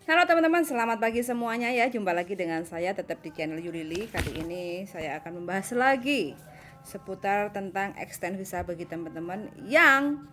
Halo teman-teman, selamat pagi semuanya ya. Jumpa lagi dengan saya tetap di channel Yulili. Kali ini saya akan membahas lagi seputar tentang extend visa bagi teman-teman yang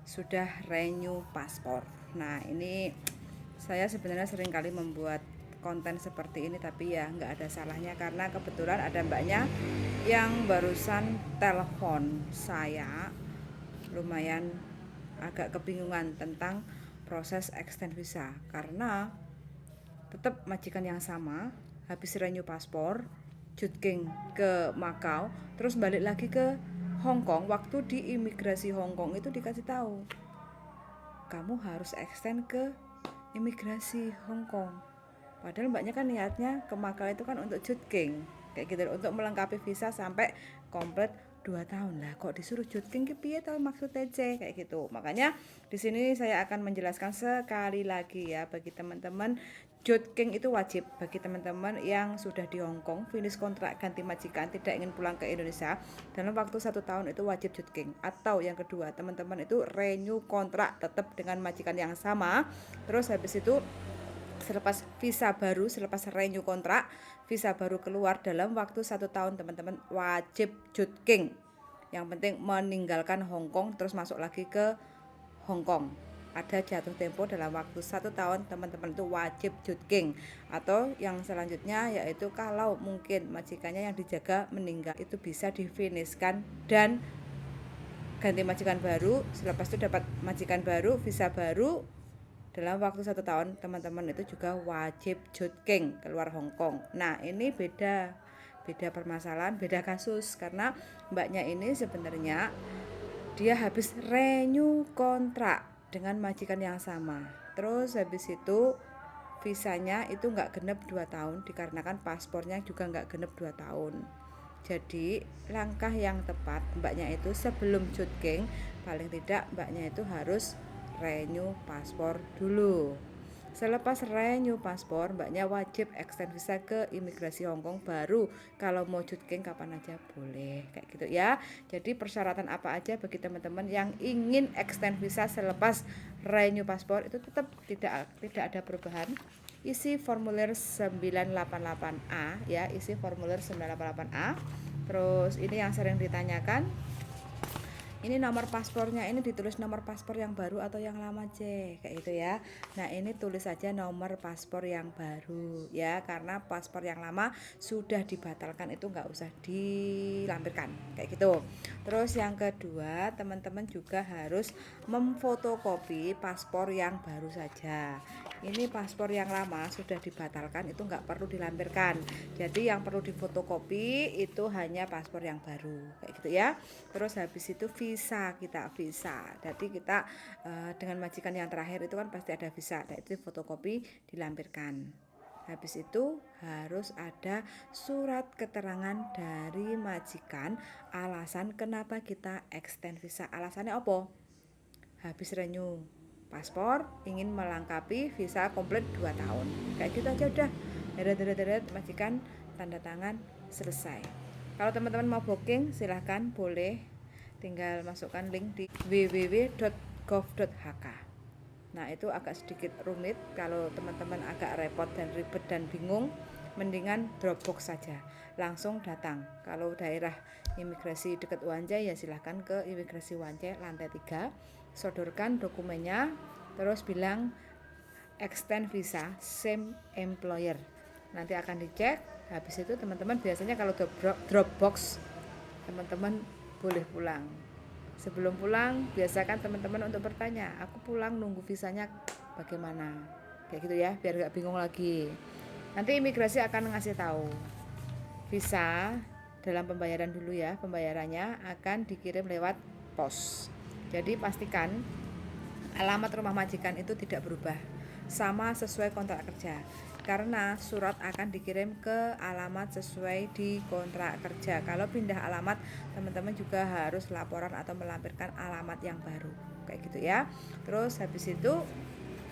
sudah renew paspor. Nah, ini saya sebenarnya sering kali membuat konten seperti ini, tapi ya nggak ada salahnya karena kebetulan ada mbaknya yang barusan telepon saya, lumayan agak kebingungan tentang proses extend visa karena tetap majikan yang sama, habis renew paspor, Jutking ke Makau, terus balik lagi ke Hong Kong. Waktu di imigrasi Hong Kong itu dikasih tahu, kamu harus extend ke imigrasi Hong Kong. Padahal mbaknya kan niatnya ke Makau itu kan untuk Jutking, kayak gitu, untuk melengkapi visa sampai komplit 2 tahun lah. Kok disuruh Jutking ke piye tahu maksud TC kayak gitu. Makanya di sini saya akan menjelaskan sekali lagi ya bagi teman-teman, Jutking itu wajib bagi teman-teman yang sudah di Hong Kong, finish kontrak ganti majikan, tidak ingin pulang ke Indonesia dalam waktu 1 tahun, itu wajib Jutking. Atau yang kedua, teman-teman itu renew kontrak tetap dengan majikan yang sama. Terus habis itu selepas visa baru, selepas renew kontrak, visa baru keluar dalam waktu 1 tahun, teman-teman wajib Jutking. Yang penting meninggalkan Hong Kong terus masuk lagi ke Hong Kong. Ada jatuh tempo dalam waktu 1 tahun, teman-teman itu wajib Jutking. Atau yang selanjutnya yaitu kalau mungkin majikannya yang dijaga meninggal, itu bisa difinishkan dan ganti majikan baru. Selepas itu dapat majikan baru, visa baru, dalam waktu 1 tahun teman-teman itu juga wajib Jutking keluar Hong Kong. Nah, ini beda permasalahan, beda kasus karena mbaknya ini sebenarnya dia habis renew kontrak dengan majikan yang sama. Terus habis itu visanya itu nggak genep 2 tahun dikarenakan paspornya juga nggak genep 2 tahun. Jadi langkah yang tepat mbaknya itu sebelum Jutking, paling tidak mbaknya itu harus renew paspor dulu. Selepas renew paspor, mbaknya wajib extend visa ke imigrasi Hong Kong, baru kalau mau Jutking kapan aja boleh, kayak gitu ya. Jadi persyaratan apa aja bagi teman-teman yang ingin extend visa selepas renew paspor itu tetap tidak ada perubahan. Isi formulir 988A ya, isi formulir 988A. Terus ini yang sering ditanyakan, ini nomor paspornya, ini ditulis nomor paspor yang baru atau yang lama cek, kayak gitu ya. Nah, ini tulis saja nomor paspor yang baru ya, karena paspor yang lama sudah dibatalkan, itu nggak usah dilampirkan kayak gitu. Terus yang kedua, teman-teman juga harus memfotokopi paspor yang baru saja. Ini paspor yang lama sudah dibatalkan, itu nggak perlu dilampirkan. Jadi yang perlu difotokopi itu hanya paspor yang baru, kayak gitu ya. Terus habis itu visa kita, visa. Jadi kita dengan majikan yang terakhir itu kan pasti ada visa, nah itu fotokopi dilampirkan. Habis itu harus ada surat keterangan dari majikan alasan kenapa kita extend visa. Alasannya apa? Habis renew paspor, ingin melengkapi visa komplit 2 tahun. Kayak gitu aja udah. Deret majikan tanda tangan, selesai. Kalau teman-teman mau booking silahkan, boleh tinggal masukkan link di www.gov.hk. Nah, itu agak sedikit rumit, kalau teman-teman agak repot dan ribet dan bingung, mendingan Dropbox saja, langsung datang. Kalau daerah imigrasi dekat Wanjai ya silahkan ke imigrasi Wanjai lantai 3, sodorkan dokumennya, terus bilang extend visa same employer, nanti akan dicek. Habis itu teman-teman biasanya kalau Dropbox, teman-teman boleh pulang. Sebelum pulang biasakan teman-teman untuk bertanya, aku pulang nunggu visanya bagaimana, kayak gitu ya, biar gak bingung lagi. Nanti imigrasi akan ngasih tahu visa dalam pembayaran dulu ya, pembayarannya akan dikirim lewat pos. Jadi pastikan alamat rumah majikan itu tidak berubah, sama sesuai kontrak kerja, karena surat akan dikirim ke alamat sesuai di kontrak kerja. Kalau pindah alamat, teman-teman juga harus laporan atau melampirkan alamat yang baru, kayak gitu ya. Terus habis itu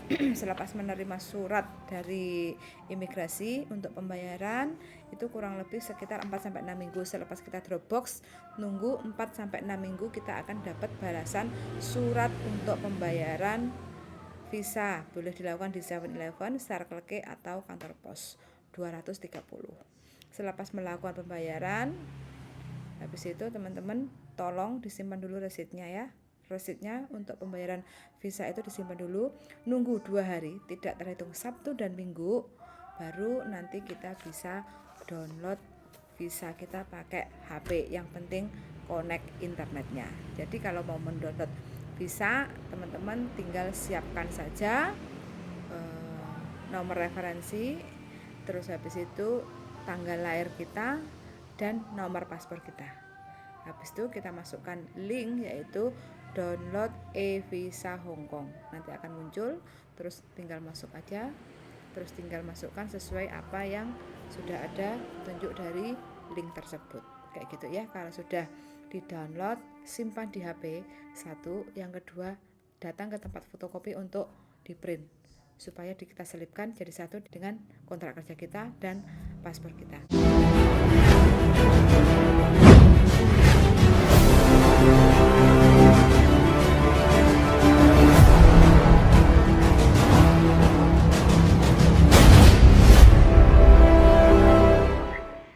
selepas menerima surat dari imigrasi untuk pembayaran, itu kurang lebih sekitar 4-6 minggu selepas kita Dropbox, nunggu 4-6 minggu kita akan dapat balasan surat untuk pembayaran visa boleh dilakukan di 7-Eleven, Circle K atau kantor pos 230. Selepas melakukan pembayaran, habis itu teman-teman tolong disimpan dulu resitnya ya. Resitnya untuk pembayaran visa itu disimpan dulu, nunggu 2 hari, tidak terhitung Sabtu dan Minggu, baru nanti kita bisa download visa kita pakai HP. Yang penting connect internetnya. Jadi kalau mau mendownload visa, teman-teman tinggal siapkan saja nomor referensi, terus habis itu tanggal lahir kita dan nomor paspor kita. Habis itu kita masukkan link yaitu download e-visa Hong Kong. Nanti akan muncul, terus tinggal masuk aja, terus tinggal masukkan sesuai apa yang sudah ada tunjuk dari link tersebut. Kayak gitu ya. Kalau sudah di-download, simpan di HP. Satu, yang kedua, datang ke tempat fotokopi untuk di-print supaya kita selipkan jadi satu dengan kontrak kerja kita dan paspor kita.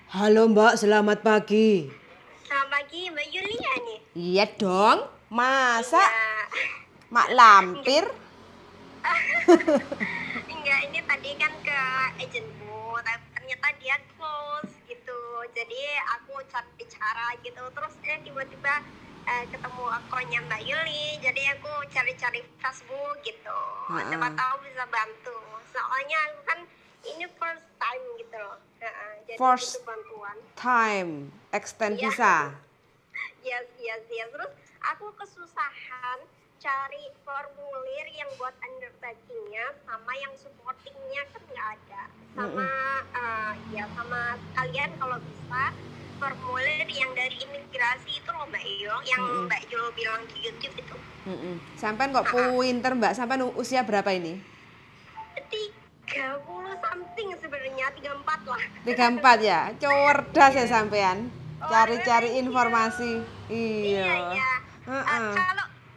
Halo Mbak, selamat pagi. Selamat pagi, Mbak Yulia nih. Iya dong, masa Ya. mak lampir? Enggak, ini tadi kan ke agenku, tapi ternyata dia close gitu. Jadi aku cari bicara gitu, terus tiba-tiba ketemu akunnya Mbak Yuli. Jadi aku cari-cari Facebook gitu. Siapa tahu bisa bantu. Soalnya aku kan ini first time gitu loh. Jadi First butuh bantuan. time extend Iya. visa. Yes. Terus aku kesusahan cari formulir yang buat undertakingnya sama yang supportingnya kan nggak ada. Sama sama kalian kalau bisa formulir yang dari imigrasi itu loh Mbak Iyo, yang Mbak Iyo bilang di YouTube itu. Sampai kok pinter Mbak, sampai usia berapa ini? 30 something sebenarnya, 34 lah. 34 ya, cerdas ya sampean. Cari-cari informasi. Iya.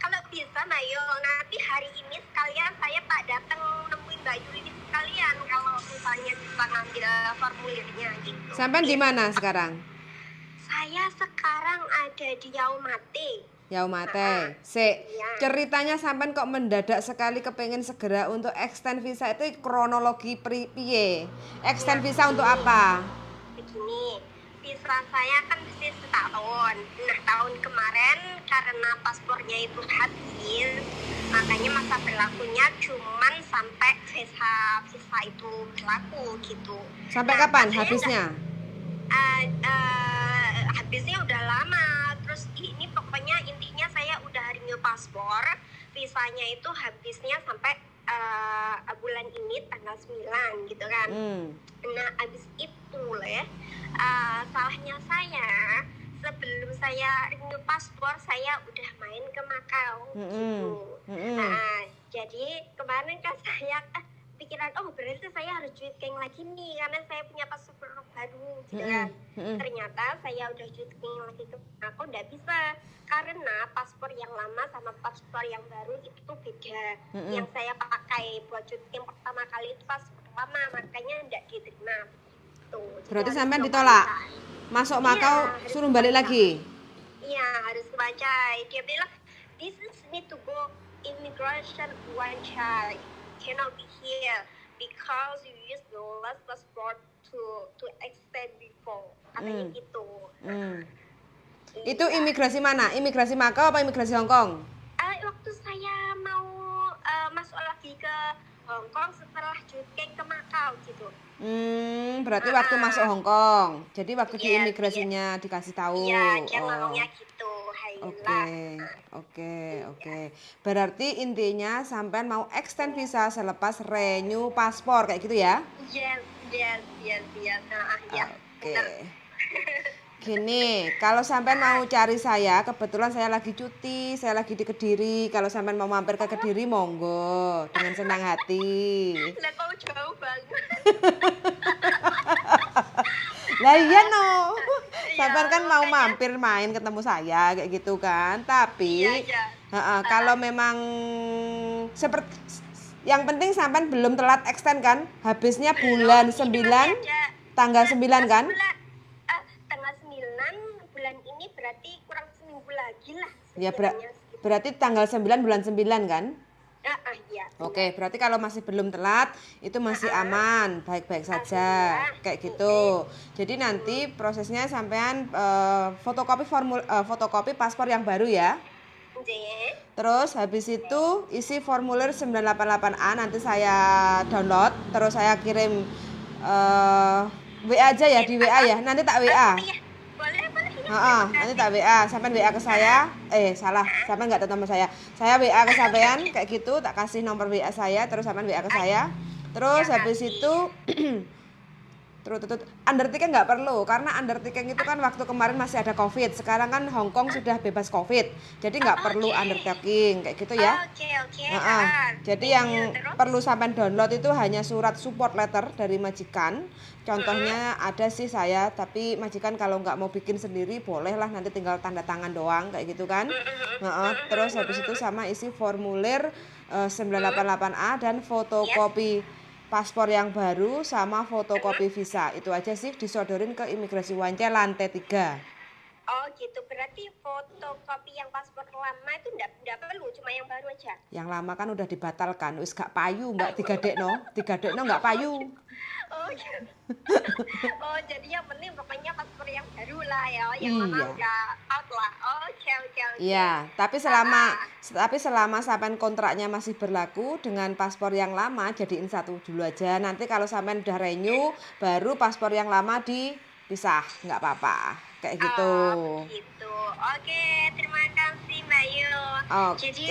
Kalau bisa Mbak Yo, nanti hari ini sekalian saya tak datang nemuin Mbak Yuli sekalian kalau misalnya bisa ngambil formulirnya gitu. Sampean di mana sekarang? Saya sekarang ada di Yaumate. Yaumate. Ceritanya sampean kok mendadak sekali kepengen segera untuk extend visa, itu kronologi piye? Extend visa untuk apa? Begini, visa saya kan mesti setahun. Nah, tahun kemarin karena paspornya itu habis, makanya masa berlakunya cuman sampai visa itu berlaku gitu. Sampai kapan habisnya? Habisnya udah lama. Terus ini pokoknya intinya saya udah renew paspor, visanya itu habisnya sampai bulan ini tanggal 9 gitu kan. Nah, habis itu salahnya saya sebelum saya renew paspor saya udah main ke Macau gitu. Jadi kemarin kan saya pikiran, berarti saya harus cuiting lagi nih karena saya punya paspor baru gitu kan. Ternyata saya udah cuiting lagi ke aku nggak bisa karena paspor yang lama sama paspor yang baru itu beda. Yang saya pakai buat cuiting pertama kali itu paspor lama, makanya nggak diterima. Tuh, berarti sampean ditolak? Masuk Macau suruh balik lagi? Iya, harus baca. Dia bilang this is need to go immigration wawancara. Cannot be here because you use the last passport to extend before. Katanya gitu. Itu imigrasi mana? Imigrasi Macau apa imigrasi Hong Kong? Waktu saya mau masuk lagi ke Hong Kong setelah cuti ke Macau gitu. Berarti waktu masuk Hong Kong. Jadi waktu di imigrasinya dikasih tahu. Iya, dia maunya gitu. Oke. Berarti intinya sampean mau extend visa selepas renew paspor kayak gitu ya? Yes. Oke. Gini, kalau sampean mau cari saya, kebetulan saya lagi cuti, saya lagi di Kediri. Kalau sampean mau mampir ke Kediri, monggo dengan senang hati. Lah kok jauh banget. Lah iya no. Sampean kan mau mampir main ketemu saya kayak gitu kan. Tapi kalau memang Yang penting sampean belum telat extend kan? Habisnya bulan 9 tanggal 9 kan? Tanggal 9 bulan ini berarti kurang seminggu lagi lah. Ya sekiranya segitu. berarti tanggal 9 bulan 9 kan? Iya. Oke, berarti kalau masih belum telat itu masih aman, baik-baik saja, Alhamdulillah. kayak gitu. Jadi nanti prosesnya sampean fotokopi paspor yang baru ya. Nggih. Terus habis itu isi formulir 988A nanti saya download, terus saya kirim WA aja ya di WA ya. Nanti tak WA. Iya. Boleh ya. Nanti tak WA, sampean WA ke saya. Salah, sampean nggak tahu nomor saya. Saya WA ke sampean kayak gitu, tak kasih nomor WA saya, terus sampean WA ke saya. Terus habis itu terus undertaking nggak perlu karena undertaking itu kan waktu kemarin masih ada COVID, sekarang kan Hong Kong sudah bebas COVID, jadi nggak perlu undertaking kayak gitu ya. Oke. Jadi yang perlu sampai download itu hanya surat support letter dari majikan. Contohnya ada sih saya, tapi majikan kalau nggak mau bikin sendiri boleh lah, nanti tinggal tanda tangan doang kayak gitu kan. Terus habis itu sama isi formulir 988A dan fotokopi paspor yang baru sama fotokopi visa. Itu aja sih, disodorin ke imigrasi Wance lantai 3. Oh gitu, berarti fotokopi yang paspor lama itu enggak perlu, cuma yang baru aja. Yang lama kan udah dibatalkan, wis gak payu Mbak, tiga dekno nggak payu. Oh gitu. Oh jadi yang penting pokoknya paspor yang baru lah ya, yang lama Iya. udah out lah. Oke. Iya, tapi selama sampean kontraknya masih berlaku dengan paspor yang lama, jadiin satu dulu aja. Nanti kalau sampean udah renew, baru paspor yang lama dipisah, nggak apa-apa. Kayak gitu. Oh gitu. Oke, terima kasih Mbak Yu. Oke. Jadi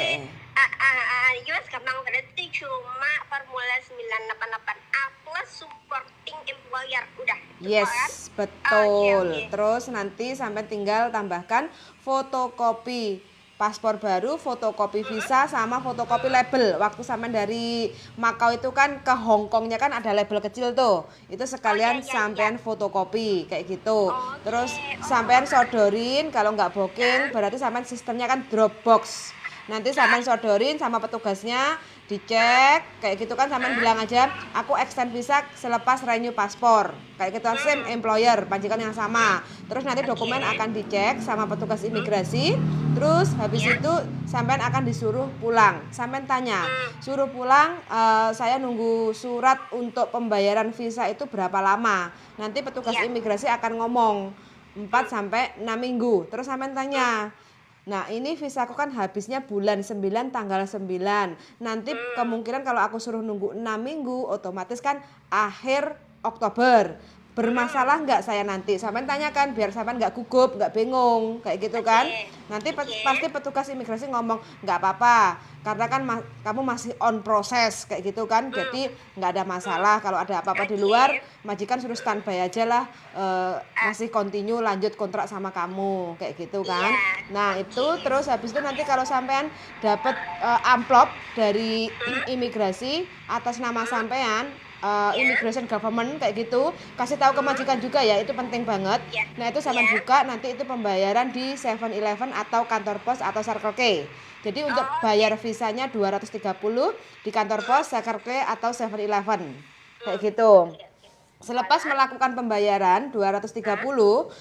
Yus gampang berarti cuma formula 988A plus supporting employer udah. Yes, kan? betul. Oke. Terus nanti sampai tinggal tambahkan fotokopi paspor baru, fotokopi visa sama fotokopi label. Waktu sampai dari Macau itu kan ke Hong Kongnya kan ada label kecil tuh. Itu sekalian sampean fotokopi kayak gitu. Terus sampean sodorin, kalau nggak booking berarti sampean sistemnya kan Dropbox. Nanti sampean sodorin sama petugasnya, dicek kayak gitu kan, sampean bilang aja aku extend visa selepas renew paspor kayak gitu, same employer, majikan yang sama. Terus nanti dokumen akan dicek sama petugas imigrasi. Terus habis itu sampean akan disuruh pulang. Sampean tanya, suruh pulang, saya nunggu surat untuk pembayaran visa itu berapa lama. Nanti petugas imigrasi akan ngomong 4 sampai 6 minggu. Terus sampean tanya, nah ini visaku kan habisnya bulan 9 tanggal 9. Nanti kemungkinan kalau aku suruh nunggu 6 minggu otomatis kan akhir Oktober. Bermasalah nggak saya nanti? Sampean tanyakan biar sampean nggak gugup, nggak bingung kayak gitu kan. Nanti pasti petugas imigrasi ngomong nggak apa-apa karena kan kamu masih on proses kayak gitu kan. Jadi nggak ada masalah. Kalau ada apa-apa di luar, majikan suruh standby aja lah, masih continue lanjut kontrak sama kamu kayak gitu kan. Nah itu terus habis itu nanti kalau sampean dapat amplop dari imigrasi atas nama sampean, immigration government kayak gitu, kasih tahu ke majikan juga ya, itu penting banget. Nah itu sampean buka, nanti itu pembayaran di 7-Eleven atau kantor pos atau Circle K. Jadi untuk bayar visanya 230 di kantor pos, Circle K atau 7-Eleven kayak gitu. Selepas melakukan pembayaran 230,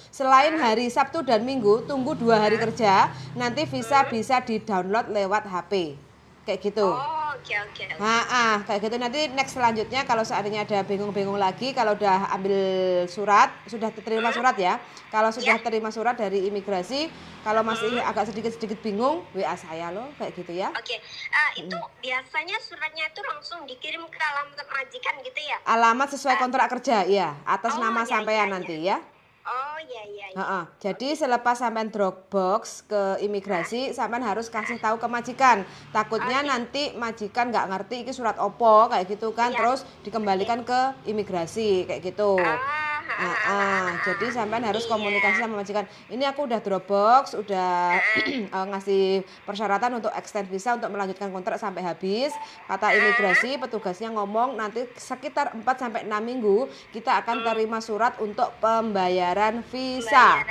selain hari Sabtu dan Minggu, tunggu 2 hari kerja, nanti visa bisa di-download lewat HP. Kayak gitu. Oke. Kayak gitu. Nanti next selanjutnya kalau seandainya ada bingung-bingung lagi, kalau udah ambil surat, sudah terima surat ya. Kalau sudah terima surat dari imigrasi, kalau masih agak sedikit-sedikit bingung, WA saya loh, kayak gitu ya. Oke. Itu biasanya suratnya itu langsung dikirim ke alamat majikan gitu ya? Alamat sesuai kontrak kerja, ya, atas nama sampean nanti ya. Oh iya. Jadi selepas sampean Dropbox ke imigrasi, sampean harus kasih tahu ke majikan. Takutnya nanti majikan nggak ngerti ini surat opo kayak gitu kan, terus dikembalikan ke imigrasi kayak gitu. Jadi sampean harus komunikasi sama majikan. Ini aku udah Dropbox, udah ngasih persyaratan untuk extend visa untuk melanjutkan kontrak sampai habis. Kata imigrasi, petugasnya ngomong nanti sekitar 4 sampai 6 minggu kita akan terima surat untuk pembayaran visa.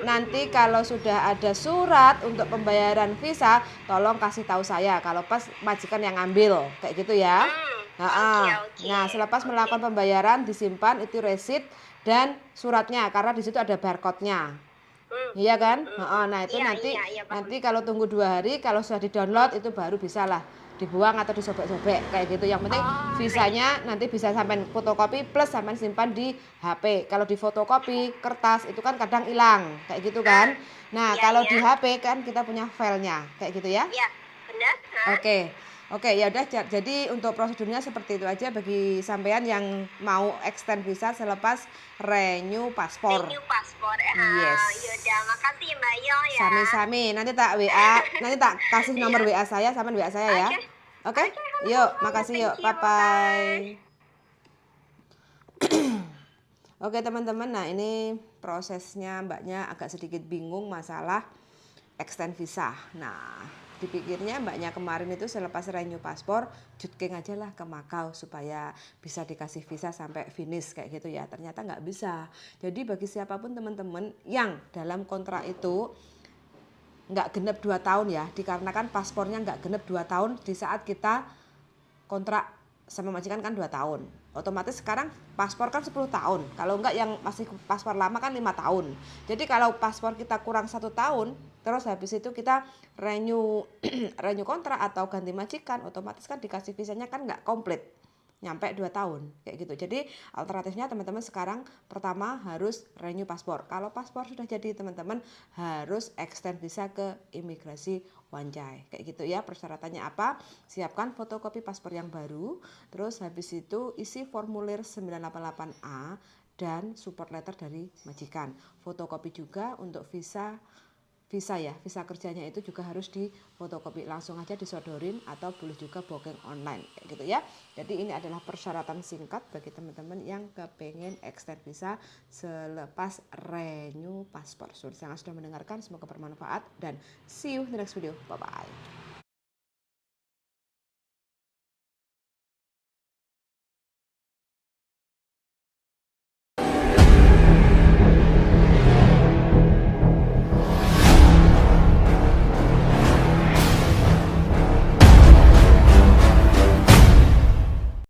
Nanti kalau sudah ada surat untuk pembayaran visa, tolong kasih tahu saya kalau pas majikan yang ngambil, kayak gitu ya. Oke. Nah, selepas melakukan pembayaran disimpan itu resit dan suratnya karena di situ ada barcode-nya. Iya kan? Nah itu nanti Iya, paham. nanti kalau tunggu 2 hari, kalau sudah di-download itu baru bisa lah dibuang atau disobek-sobek kayak gitu. Yang penting visanya nanti bisa sampai fotokopi plus sampai simpan di HP. Kalau di fotokopi kertas itu kan kadang hilang kayak gitu kan. Nah Iya, kalau iya. di HP kan kita punya filenya kayak gitu ya. Iya, benar. Oke, ya udah. Jadi untuk prosedurnya seperti itu aja bagi sampean yang mau extend visa selepas renew paspor. Renew paspor. Yes. Yaudah, makasih Mbak Yo ya. Sami-sami. Nanti tak WA, nanti tak kasih nomor WA saya, sampean WA saya ya. Oke? Yuk, makasih yuk. Thank you, Bye-bye. Oke, teman-teman. Nah, ini prosesnya Mbaknya agak sedikit bingung masalah extend visa. Nah, dipikirnya Mbaknya kemarin itu selepas renew paspor, jutking aja lah ke Makau supaya bisa dikasih visa sampai finish kayak gitu ya. Ternyata nggak bisa. Jadi bagi siapapun teman-teman yang dalam kontrak itu nggak genep 2 tahun ya, dikarenakan paspornya nggak genep 2 tahun di saat kita kontrak sama majikan kan 2 tahun. Otomatis sekarang paspor kan 10 tahun. Kalau enggak yang masih paspor lama kan 5 tahun. Jadi kalau paspor kita kurang 1 tahun, terus habis itu kita renew renew kontrak atau ganti majikan, otomatis kan dikasih visanya kan nggak komplit. Nyampe 2 tahun kayak gitu. Jadi alternatifnya teman-teman sekarang pertama harus renew paspor. Kalau paspor sudah jadi teman-teman harus extend visa ke imigrasi Wanjai kayak gitu ya. Persyaratannya apa? Siapkan fotokopi paspor yang baru, terus habis itu isi formulir 988A dan support letter dari majikan. Fotokopi juga untuk visa ya, visa kerjanya itu juga harus di fotokopi, langsung aja disodorin atau boleh juga booking online kayak gitu ya. Jadi ini adalah persyaratan singkat bagi teman-teman yang kepengen extend visa selepas renew paspor. Sangat sudah mendengarkan, semoga bermanfaat dan see you in the next video. Bye bye.